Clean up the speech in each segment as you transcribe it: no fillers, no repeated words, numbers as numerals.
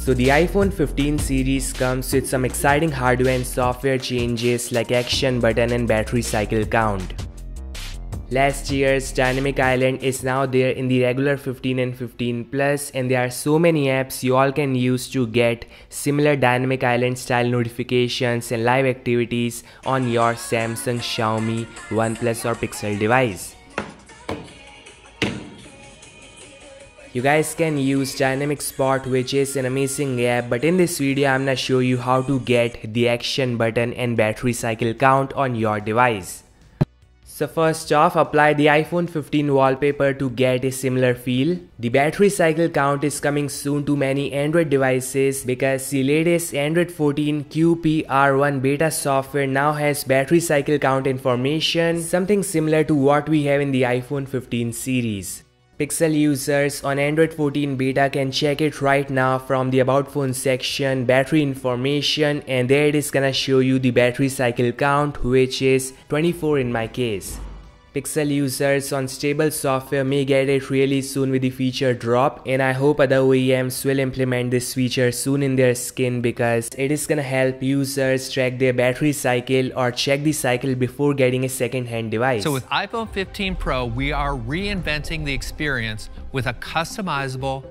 So the iPhone 15 series comes with some exciting hardware and software changes like action button and battery cycle count. Last year's Dynamic Island is now there in the regular 15 and 15 Plus, and there are so many apps you all can use to get similar Dynamic Island style notifications and live activities on your Samsung, Xiaomi, OnePlus or Pixel device. You guys can use Dynamic Spot, which is an amazing app, but in this video I'm gonna show you how to get the action button and battery cycle count on your device. So first off, apply the iPhone 15 wallpaper to get a similar feel. The battery cycle count is coming soon to many Android devices because the latest Android 14 QPR1 beta software now has battery cycle count information, something similar to what we have in the iPhone 15 series. Pixel users on Android 14 beta can check it right now from the About Phone section, battery information, and there it is gonna show you the battery cycle count, which is 24 in my case. Pixel users on stable software may get it really soon with the feature drop, and I hope other OEMs will implement this feature soon in their skin because it is gonna help users track their battery cycle or check the cycle before getting a second-hand device. So with iPhone 15 Pro, we are reinventing the experience with a customizable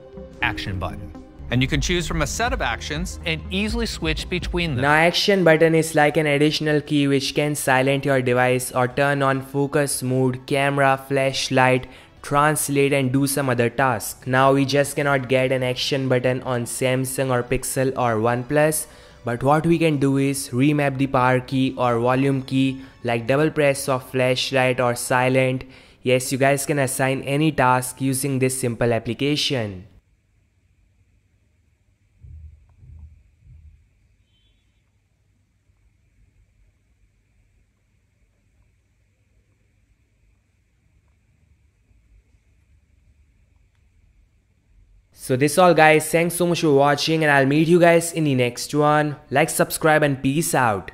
action button. And you can choose from a set of actions and easily switch between them. Now action button is like an additional key which can silence your device or turn on focus mode, camera, flashlight, translate and do some other tasks. Now we just cannot get an action button on Samsung or Pixel or OnePlus, but what we can do is remap the power key or volume key like double press of flashlight or silent. Yes, you guys can assign any task using this simple application. So this all guys, thanks so much for watching and I'll meet you guys in the next one. Like, subscribe and peace out.